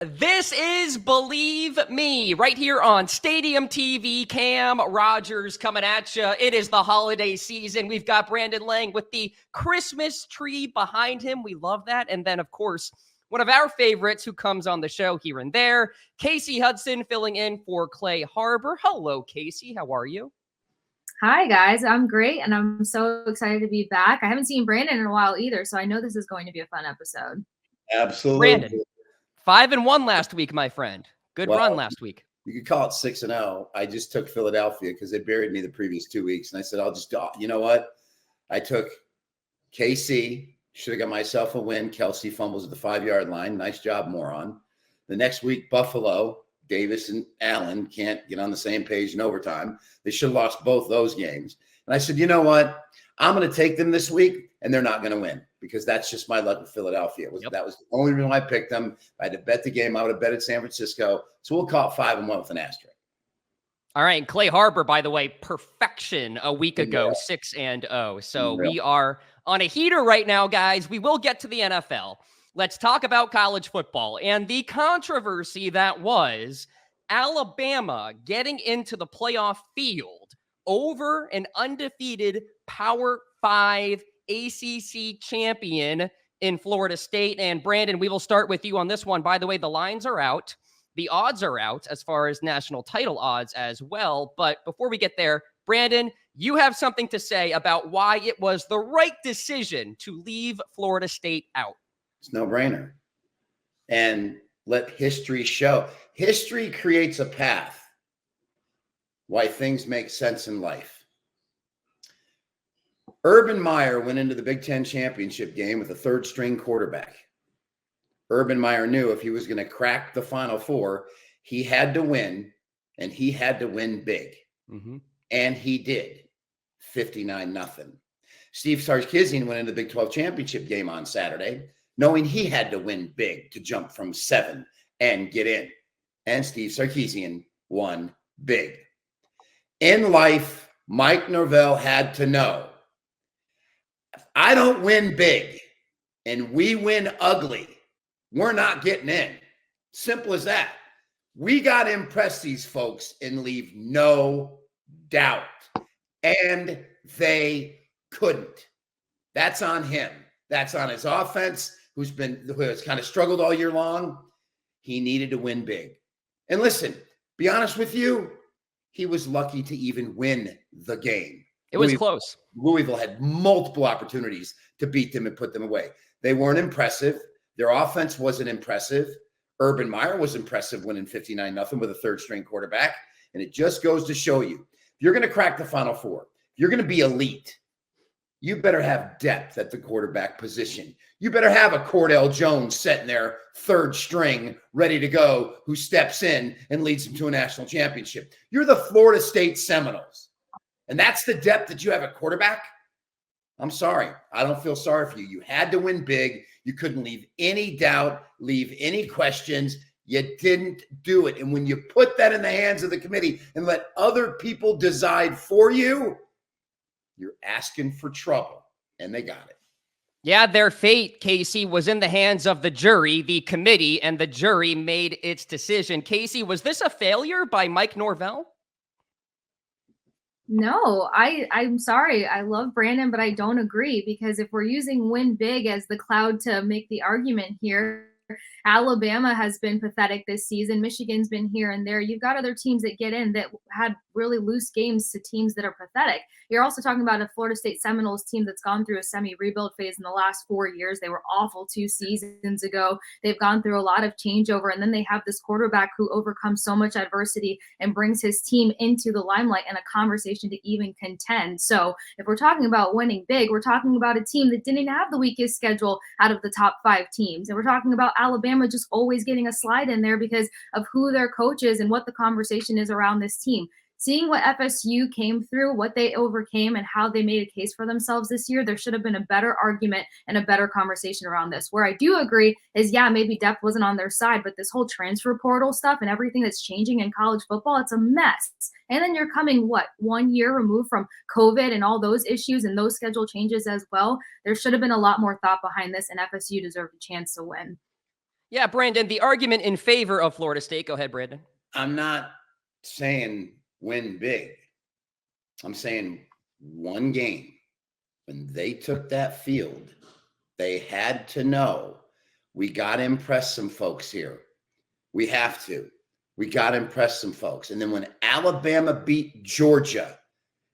This is Bleav Me right here on Stadium TV. Cam Rogers coming at you. It is the holiday season. We've got Brandon Lang with the Christmas tree behind him. We love that. And then, of course, one of our favorites who comes on the show here and there, Kasey Hudson filling in for Clay Harbor. Hello, Kasey. How are you? Hi, guys. I'm great, and I'm so excited to be back. I haven't seen Brandon in a while either, so I know this is going to be a fun episode. Brandon, Absolutely. 5-1 last week, my friend. Good run last week. You could call it 6-0. I just took Philadelphia because they buried me the previous 2 weeks. And I said, you know what? I took KC, should have got myself a win. Kelsey fumbles at the 5-yard line. Nice job, moron. The next week, Buffalo, Davis and Allen can't get on the same page in overtime. They should have lost both those games. And I said, you know what? I'm going to take them this week, and they're not going to win because that's just my luck with Philadelphia. That was the only reason why I picked them. If I had to bet the game, I would have betted San Francisco. So we'll call it 5-1 with an asterisk. All right. Clay Harbor, by the way, perfection a week ago, 6-0. So we are on a heater right now, guys. We will get to the NFL. Let's talk about college football and the controversy that was Alabama getting into the playoff field over an undefeated Power 5 ACC champion in Florida State. And Brandon, we will start with you on this one. By the way, the lines are out. The odds are out as far as national title odds as well. But before we get there, Brandon, you have something to say about why it was the right decision to leave Florida State out. It's no brainer. And let history show. History creates a path why things make sense in life. Urban Meyer went into the Big Ten championship game with a third-string quarterback. Urban Meyer knew if he was going to crack the Final Four, he had to win, and he had to win big. Mm-hmm. And he did, 59-0. Steve Sarkisian went into the Big 12 championship game on Saturday, knowing he had to win big to jump from 7 and get in. And Steve Sarkisian won big. In life, Mike Norvell had to know, if I don't win big and we win ugly, we're not getting in. Simple as that. We got to impress these folks and leave no doubt. And they couldn't. That's on him. That's on his offense, who has kind of struggled all year long. He needed to win big. And listen, be honest with you, he was lucky to even win the game. It was close. Louisville had multiple opportunities to beat them and put them away. They weren't impressive. Their offense wasn't impressive. Urban Meyer was impressive winning 59-0 with a third-string quarterback. And it just goes to show you, if you're going to crack the Final Four, if you're going to be elite, you better have depth at the quarterback position. You better have a Cordell Jones sitting there, third string, ready to go, who steps in and leads them to a national championship. You're the Florida State Seminoles. And that's the depth that you have at quarterback. I'm sorry. I don't feel sorry for you. You had to win big. You couldn't leave any doubt, leave any questions. You didn't do it. And when you put that in the hands of the committee and let other people decide for you, you're asking for trouble. And they got it. Yeah, their fate, Kasey, was in the hands of the jury, the committee, and the jury made its decision. Kasey, was this a failure by Mike Norvell? No, I'm sorry. I love Brandon, but I don't agree, because if we're using win big as the cloud to make the argument here, Alabama has been pathetic this season. Michigan's been here and there. You've got other teams that get in that had really loose games to teams that are pathetic. You're also talking about a Florida State Seminoles team that's gone through a semi-rebuild phase in the last 4 years. They were awful 2 seasons ago. They've gone through a lot of changeover, and then they have this quarterback who overcomes so much adversity and brings his team into the limelight and a conversation to even contend. So if we're talking about winning big, we're talking about a team that didn't have the weakest schedule out of the top 5 teams. And we're talking about Alabama just always getting a slide in there because of who their coach is and what the conversation is around this team. Seeing what FSU came through, what they overcame, and how they made a case for themselves this year, there should have been a better argument and a better conversation around this. Where I do agree is, yeah, maybe depth wasn't on their side, but this whole transfer portal stuff and everything that's changing in college football, it's a mess. And then you're coming, 1 year removed from COVID and all those issues and those schedule changes as well. There should have been a lot more thought behind this, and FSU deserved a chance to win. Yeah, Brandon, the argument in favor of Florida State. Go ahead, Brandon. I'm not saying win big. I'm saying one game. When they took that field, they had to know we got to impress some folks here. We have to. We got to impress some folks. And then when Alabama beat Georgia,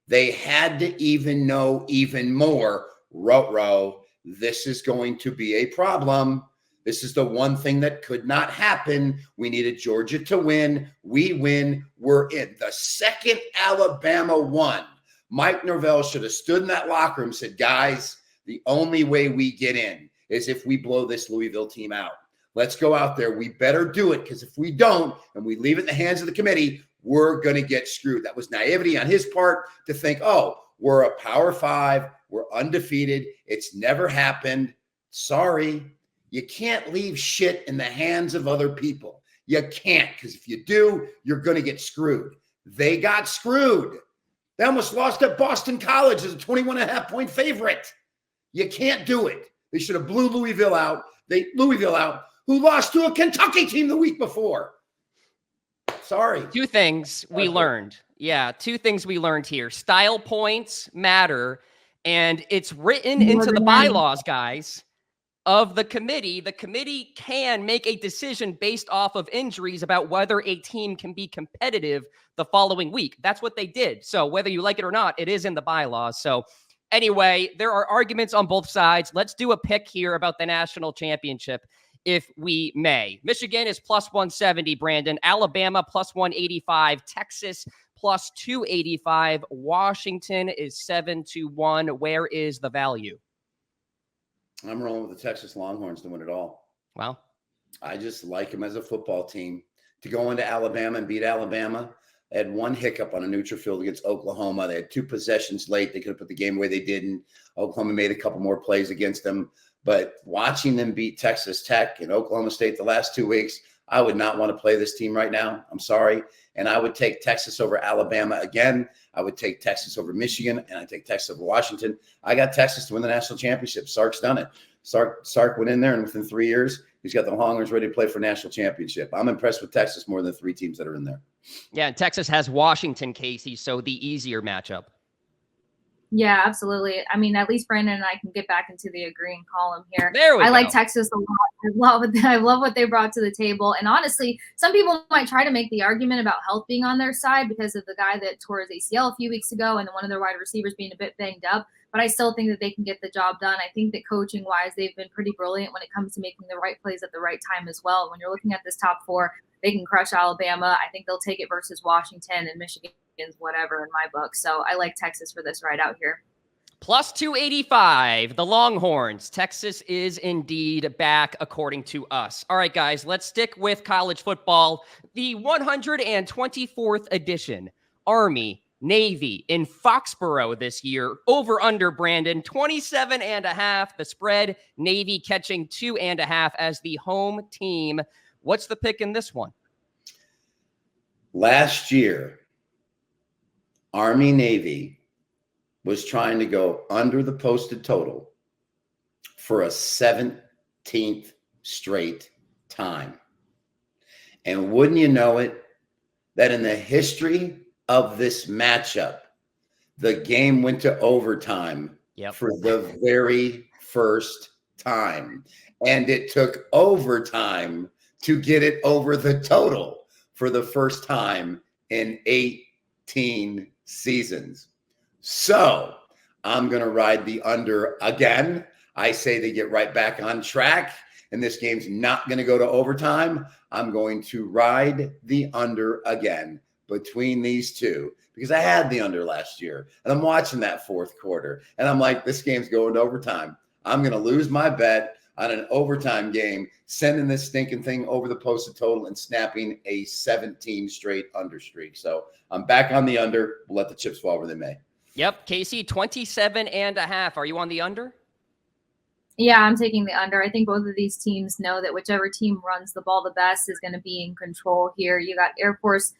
they had to even know even more, row, this is going to be a problem. This is the one thing that could not happen. We needed Georgia to win. We win. We're in. The second Alabama won, Mike Norvell should have stood in that locker room and said, guys, the only way we get in is if we blow this Louisville team out. Let's go out there. We better do it, because if we don't and we leave it in the hands of the committee, we're going to get screwed. That was naivety on his part to think, oh, we're a Power 5. We're undefeated. It's never happened. Sorry. You can't leave shit in the hands of other people. You can't, because if you do, you're going to get screwed. They got screwed. They almost lost at Boston College as a 21.5 point favorite. You can't do it. They should have blew Louisville out, who lost to a Kentucky team the week before. Sorry. Two things we learned. Yeah, two things we learned here. Style points matter, and it's written into the bylaws, guys, of the committee. The committee can make a decision based off of injuries about whether a team can be competitive the following week. That's what they did. So whether you like it or not, it is in the bylaws. So anyway, there are arguments on both sides. Let's do a pick here about the national championship, if we may. Michigan is plus 170, Brandon. Alabama plus 185. Texas plus 285. Washington is 7-1. Where is the value? I'm rolling with the Texas Longhorns to win it all. Well, I just like them as a football team. To go into Alabama and beat Alabama, they had one hiccup on a neutral field against Oklahoma. They had 2 possessions late. They could have put the game away. They didn't. Oklahoma made a couple more plays against them. But watching them beat Texas Tech and Oklahoma State the last 2 weeks, I would not want to play this team right now. I'm sorry. And I would take Texas over Alabama again. I would take Texas over Michigan, and I'd take Texas over Washington. I got Texas to win the national championship. Sark's done it. Sark went in there, and within 3 years, he's got the Longhorns ready to play for national championship. I'm impressed with Texas more than the 3 teams that are in there. Yeah, and Texas has Washington, Kasey, so the easier matchup. Yeah, absolutely. I mean, at least Brandon and I can get back into the agreeing column here. There we go. I like Texas a lot. I love what they brought to the table. And honestly, some people might try to make the argument about health being on their side because of the guy that tore his ACL a few weeks ago and one of their wide receivers being a bit banged up. But I still think that they can get the job done. I think that coaching-wise, they've been pretty brilliant when it comes to making the right plays at the right time as well. When you're looking at this top 4, they can crush Alabama. I think they'll take it versus Washington, and Michigan's whatever in my book. So I like Texas for this right out here. Plus 285, the Longhorns. Texas is indeed back, according to us. All right, guys, let's stick with college football. The 124th edition, Army, Navy in Foxborough this year. Over under, Brandon, 27.5. The spread, Navy catching 2.5 as the home team. What's the pick in this one? Last year, Army, Navy was trying to go under the posted total for a 17th straight time. And wouldn't you know it, that in the history of this matchup, the game went to overtime for the very first time. And it took overtime to get it over the total for the first time in 18 seasons. So I'm going to ride the under again. I say they get right back on track, and this game's not going to go to overtime. I'm going to ride the under again between these two because I had the under last year, and I'm watching that fourth quarter, and I'm like, this game's going to overtime. I'm going to lose my bet on an overtime game, sending this stinking thing over the posted total and snapping a 17 straight under streak. So I'm back on the under. We'll let the chips fall where they may. Yep, Kasey, 27.5. Are you on the under? Yeah, I'm taking the under. I think both of these teams know that whichever team runs the ball the best is going to be in control here. You got Air Force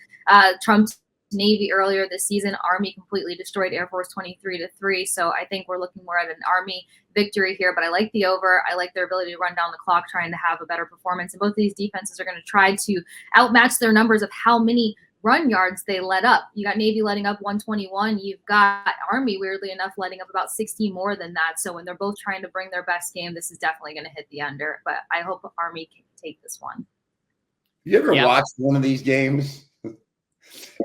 trumped Navy earlier this season. Army completely destroyed Air Force 23-3. So I think we're looking more at an Army victory here, but I like the over. I like their ability to run down the clock, trying to have a better performance. And both of these defenses are going to try to outmatch their numbers of how many run yards they let up. You got Navy letting up 121. You've got Army, weirdly enough, letting up about 60 more than that. So when they're both trying to bring their best game, this is definitely going to hit the under. But I hope Army can take this one. You ever watched one of these games?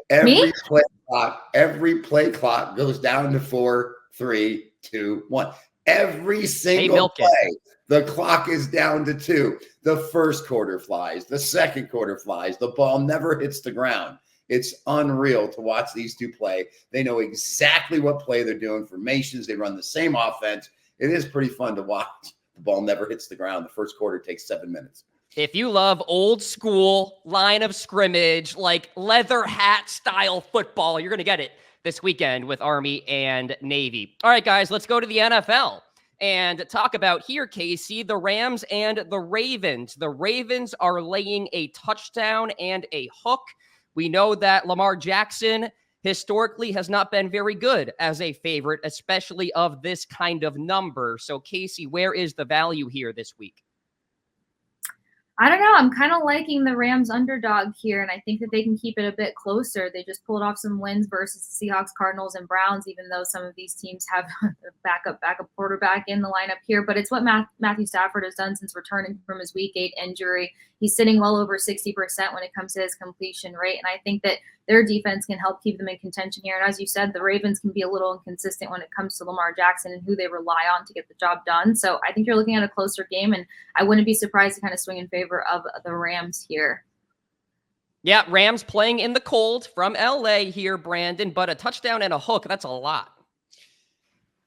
Every play clock goes down to 4, 3, 2, 1. Every single play, the clock is down to 2. The first quarter flies. The second quarter flies. The ball never hits the ground. It's unreal to watch these two play. They know exactly what play they're doing, formations. They run the same offense. It is pretty fun to watch. The ball never hits the ground. The first quarter takes 7 minutes. If you love old school line of scrimmage, like leather hat style football, you're going to get it this weekend with Army and Navy. All right, guys, let's go to the NFL and talk about here, Kasey, the Rams and the Ravens. The Ravens are laying a touchdown and a hook. We know that Lamar Jackson historically has not been very good as a favorite, especially of this kind of number. So, Kasey, where is the value here this week? I don't know. I'm kind of liking the Rams underdog here, and I think that they can keep it a bit closer. They just pulled off some wins versus the Seahawks, Cardinals, and Browns, even though some of these teams have a backup quarterback in the lineup here. But it's what Matthew Stafford has done since returning from his Week 8 injury. He's sitting well over 60% when it comes to his completion rate, and I think that their defense can help keep them in contention here. And as you said, the Ravens can be a little inconsistent when it comes to Lamar Jackson and who they rely on to get the job done. So I think you're looking at a closer game, and I wouldn't be surprised to kind of swing in favor of the Rams here. Yeah, Rams playing in the cold from LA here, Brandon, but a touchdown and a hook, that's a lot.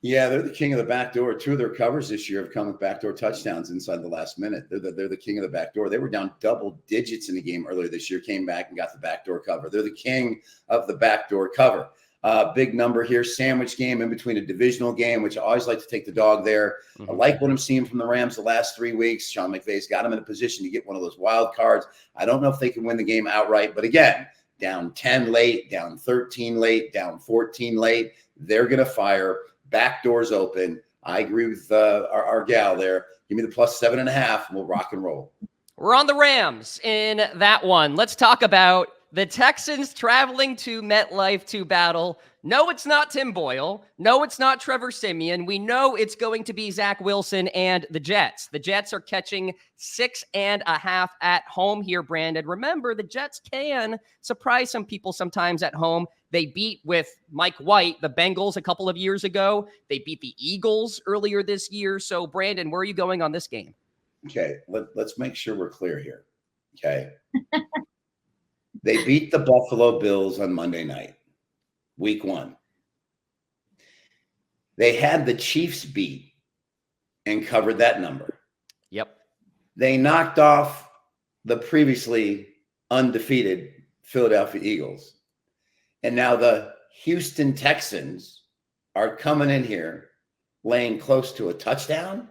Yeah, they're the king of the backdoor. 2 of their covers this year have come with backdoor touchdowns inside the last minute. They're the king of the backdoor. They were down double digits in the game earlier this year, came back and got the backdoor cover. They're the king of the backdoor cover. Big number here, sandwich game in between a divisional game, which I always like to take the dog there. I like what I'm seeing from the Rams the last 3 weeks. Sean McVay's got them in a position to get one of those wild cards. I don't know if they can win the game outright, but again, down 10 late, down 13 late, down 14 late. They're going to fire. Back doors open. I agree with our gal there. Give me the plus 7.5, and we'll rock and roll. We're on the Rams in that one. Let's talk about the Texans traveling to MetLife to battle. No, it's not Tim Boyle. No, it's not Trevor Siemian. We know it's going to be Zach Wilson and the Jets. The Jets are catching 6.5 at home here, Brandon. Remember, the Jets can surprise some people sometimes at home. They beat with Mike White, the Bengals, a couple of years ago. They beat the Eagles earlier this year. So, Brandon, where are you going on this game? Okay, let's make sure we're clear here. Okay. They beat the Buffalo Bills on Monday night, week 1. They had the Chiefs beat and covered that number. Yep. They knocked off the previously undefeated Philadelphia Eagles. And now the Houston Texans are coming in here laying close to a touchdown?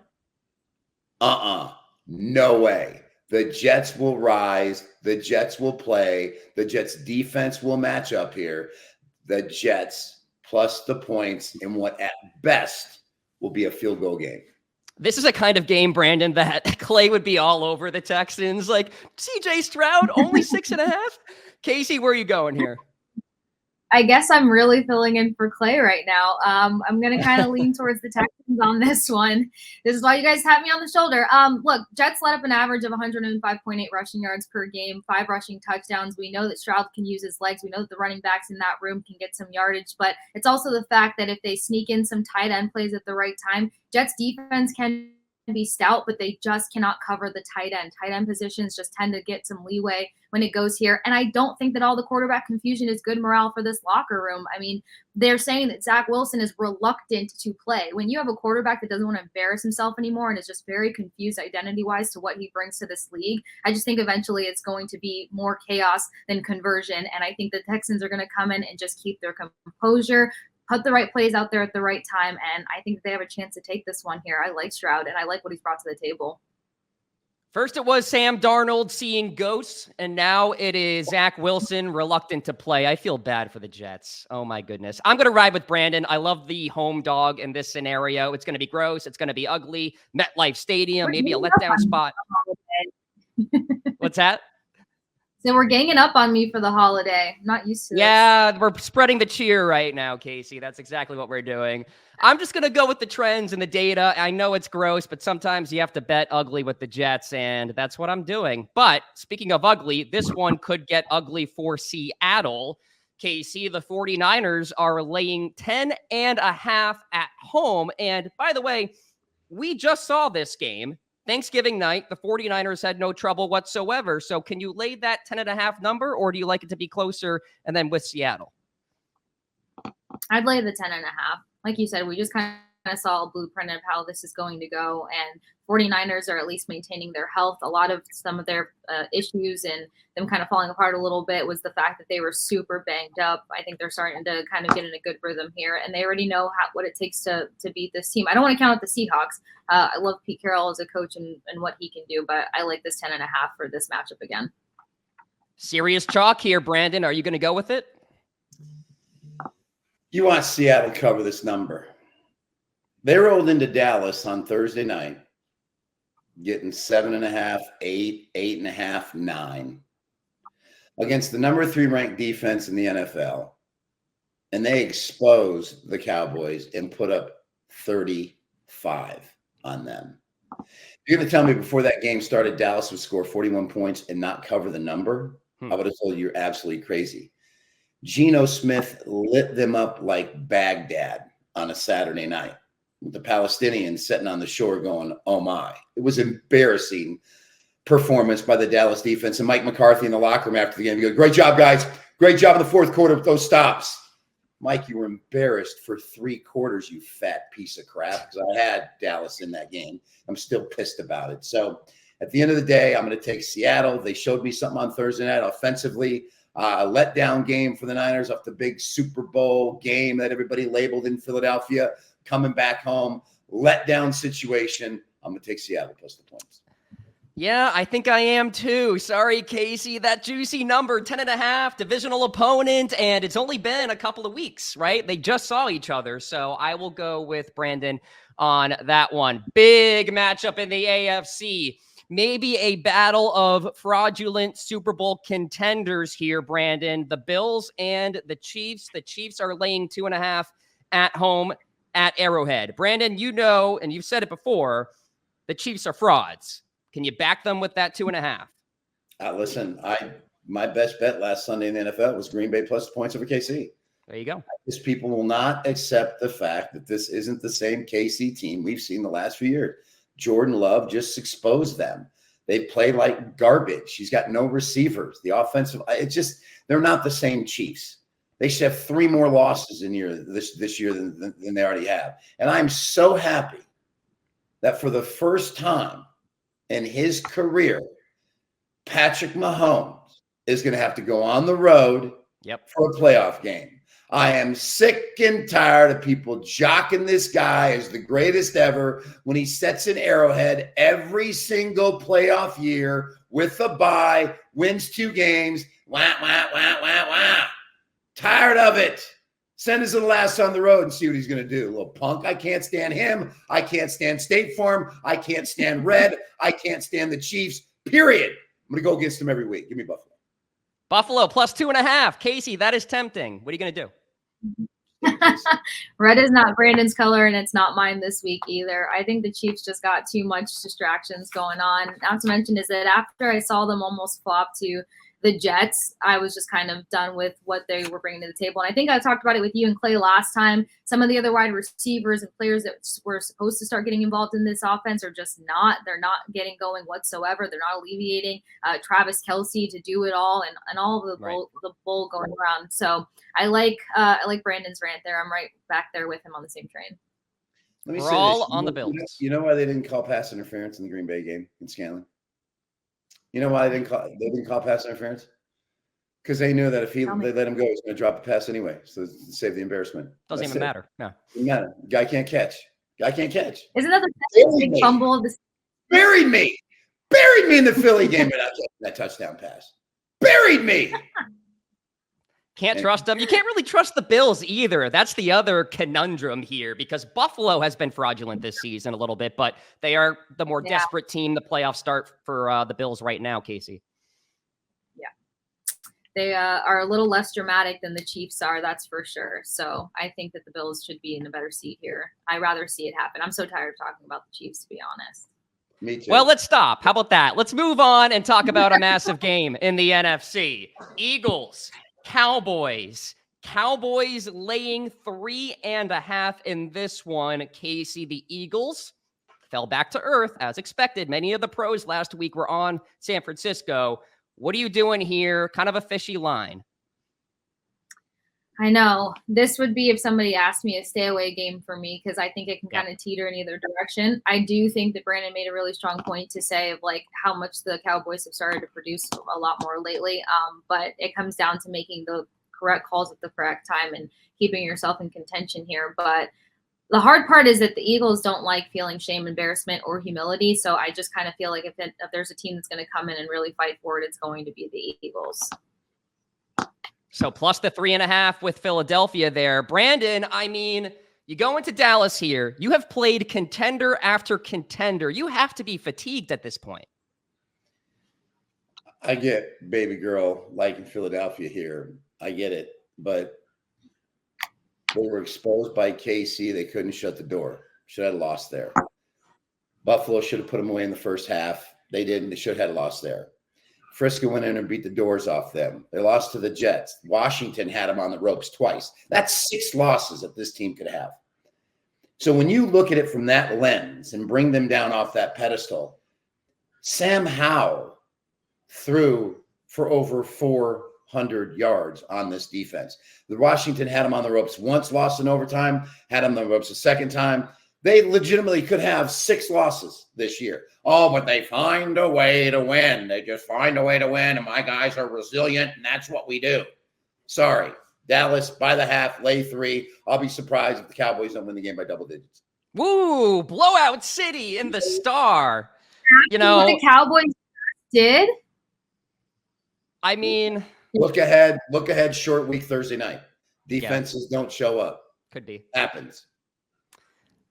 No way. The Jets will rise. The Jets will play. The Jets defense will match up here. The Jets plus the points in what at best will be a field goal game. This is a kind of game, Brandon, that Clay would be all over the Texans. Like, CJ Stroud, only 6.5? Kasey, where are you going here? I guess I'm really filling in for Clay right now. I'm going to kind of lean towards the Texans on this one. This is why you guys have me on the shoulder. Look, Jets let up an average of 105.8 rushing yards per game, 5 rushing touchdowns. We know that Stroud can use his legs. We know that the running backs in that room can get some yardage, but it's also the fact that if they sneak in some tight end plays at the right time, Jets defense can be stout, but they just cannot cover the tight end. Tight end positions just tend to get some leeway when it goes here. And I don't think that all the quarterback confusion is good morale for this locker room. I mean, they're saying that Zach Wilson is reluctant to play. When you have a quarterback that doesn't want to embarrass himself anymore and is just very confused identity-wise to what he brings to this league, I just think eventually it's going to be more chaos than conversion. And I think the Texans are going to come in and just keep their composure, put the right plays out there at the right time, and I think they have a chance to take this one here. I like Stroud, and I like what he's brought to the table. First, it was Sam Darnold seeing ghosts, and now it is Zach Wilson reluctant to play. I feel bad for the Jets. Oh, my goodness. I'm going to ride with Brandon. I love the home dog in this scenario. It's going to be gross. It's going to be ugly. MetLife Stadium, maybe a letdown spot. What's that? So we're ganging up on me for the holiday. I'm not used to this. Yeah, we're spreading the cheer right now, Kasey. That's exactly what we're doing. I'm just going to go with the trends and the data. I know it's gross, but sometimes you have to bet ugly with the Jets, and that's what I'm doing. But speaking of ugly, this one could get ugly for Seattle. Kasey, the 49ers are laying 10.5 at home. And by the way, we just saw this game. Thanksgiving night, the 49ers had no trouble whatsoever. So can you lay that 10.5 number, or do you like it to be closer and then with Seattle? I'd lay the 10.5. Like you said, we just kind of saw a blueprint of how this is going to go. And 49ers are at least maintaining their health. A lot of some of their issues and them kind of falling apart a little bit was the fact that they were super banged up. I think they're starting to kind of get in a good rhythm here, and they already know what it takes to beat this team. I don't want to count out the Seahawks. I love Pete Carroll as a coach and what he can do, but I like this 10.5 for this matchup again. Serious chalk here, Brandon. Are you going to go with it? You want Seattle to cover this number. They rolled into Dallas on Thursday night, getting 7.5, 8, 8.5, 9 against the number 3 ranked defense in the NFL. And they exposed the Cowboys and put up 35 on them. You're going to tell me before that game started, Dallas would score 41 points and not cover the number? I would have told you you're absolutely crazy. Geno Smith lit them up like Baghdad on a Saturday night with the Palestinians sitting on the shore going, oh my. It was embarrassing performance by the Dallas defense. And Mike McCarthy in the locker room after the game, he goes, great job, guys. Great job in the fourth quarter with those stops. Mike, you were embarrassed for 3 quarters, you fat piece of crap, because I had Dallas in that game. I'm still pissed about it. So at the end of the day, I'm going to take Seattle. They showed me something on Thursday night offensively. A letdown game for the Niners off the big Super Bowl game that everybody labeled in Philadelphia, coming back home. Letdown situation. I'm going to take Seattle plus the points. Yeah, I think I am too. Sorry, Kasey. That juicy number, 10.5, divisional opponent, and it's only been a couple of weeks, right? They just saw each other. So I will go with Brandon on that one. Big matchup in the AFC. Maybe a battle of fraudulent Super Bowl contenders here, Brandon. The Bills and the Chiefs. The Chiefs are laying 2.5 at home at Arrowhead. Brandon, you know, and you've said it before, the Chiefs are frauds. Can you back them with that 2.5? Listen, my best bet last Sunday in the NFL was Green Bay plus the points over KC. There you go. Because people will not accept the fact that this isn't the same KC team we've seen the last few years. Jordan Love just exposed them. They play like garbage. He's got no receivers. The offensive, they're not the same Chiefs. They should have 3 more losses in this year than they already have. And I'm so happy that for the first time in his career, Patrick Mahomes is going to have to go on the road for a playoff game. I am sick and tired of people jocking this guy as the greatest ever when he sets an Arrowhead every single playoff year with a bye, wins 2 games. Wah, wah, wah, wah, wah. Tired of it. Send us to the last on the road and see what he's going to do. Little punk. I can't stand him. I can't stand State Farm. I can't stand Red. I can't stand the Chiefs, period. I'm going to go against them every week. Give me Buffalo. Buffalo plus 2.5. Kasey, that is tempting. What are you going to do? Red is not Brandon's color, and it's not mine this week either. I think the Chiefs just got too much distractions going on. Not to mention is that after I saw them almost flop to the Jets, I was just kind of done with what they were bringing to the table. And I think I talked about it with you and Clay last time. Some of the other wide receivers and players that were supposed to start getting involved in this offense are just not. They're not getting going whatsoever. They're not alleviating Travis Kelce to do it all and all of the bull going around. So I like Brandon's rant there. I'm right back there with him on the same train. We're all on the Bills. You know why they didn't call pass interference in the Green Bay game in Scanlon? You know why they didn't call pass interference? Because they knew that if they let him go, he's going to drop the pass anyway. So save the embarrassment. Doesn't even matter. No. Doesn't matter. Guy can't catch. Isn't that the big fumble of the Buried me. Buried me in the Philly game without that touchdown pass. Buried me. Can't trust them. You can't really trust the Bills either. That's the other conundrum here because Buffalo has been fraudulent this season a little bit, but they are the more desperate team. The playoffs start for the Bills right now, Kasey. Yeah. They are a little less dramatic than the Chiefs are, that's for sure. So I think that the Bills should be in a better seat here. I'd rather see it happen. I'm so tired of talking about the Chiefs, to be honest. Me too. Well, let's stop. How about that? Let's move on and talk about a massive game in the NFC. Eagles, Cowboys. Cowboys laying 3.5 in this one. Kasey, the Eagles fell back to earth as expected. Many of the pros last week were on San Francisco. What are you doing here? Kind of a fishy line. I know. This would be if somebody asked me a stay away game for me because I think it can kind of teeter in either direction. I do think that Brandon made a really strong point to say of like how much the Cowboys have started to produce a lot more lately. But it comes down to making the correct calls at the correct time and keeping yourself in contention here. But the hard part is that the Eagles don't like feeling shame, embarrassment, or humility. So I just kind of feel like if there's a team that's going to come in and really fight for it, it's going to be the Eagles. So plus the 3.5 with Philadelphia there. Brandon, I mean, you go into Dallas here. You have played contender after contender. You have to be fatigued at this point. I get baby girl like in Philadelphia here. I get it. But they were exposed by KC. They couldn't shut the door. Should have lost there. Buffalo should have put them away in the first half. They didn't. They should have had lost there. Frisco went in and beat the doors off them. They lost to the Jets. Washington had them on the ropes twice. That's 6 losses that this team could have. So when you look at it from that lens and bring them down off that pedestal, Sam Howell threw for over 400 yards on this defense. The Washington had them on the ropes once, lost in overtime, had them on the ropes a second time. They legitimately could have 6 losses this year. Oh, but they find a way to win. They just find a way to win, and my guys are resilient, and that's what we do. Sorry. Dallas, by the half, lay 3. I'll be surprised if the Cowboys don't win the game by double digits. Woo! Blowout City in the Star. You know what the Cowboys did? I mean, look ahead, short week Thursday night. Defenses don't show up. Could be. Happens.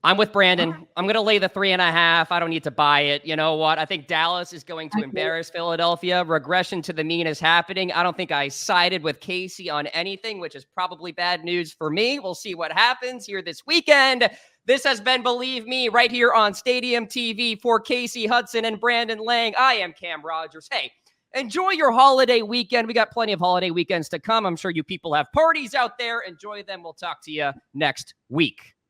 I'm with Brandon. I'm going to lay the 3.5. I don't need to buy it. You know what? I think Dallas is going to embarrass Philadelphia. Regression to the mean is happening. I don't think I sided with Kasey on anything, which is probably bad news for me. We'll see what happens here this weekend. This has been Bleav Me right here on Stadium TV for Kasey Hudson and Brandon Lang. I am Cam Rogers. Hey, enjoy your holiday weekend. We got plenty of holiday weekends to come. I'm sure you people have parties out there. Enjoy them. We'll talk to you next week.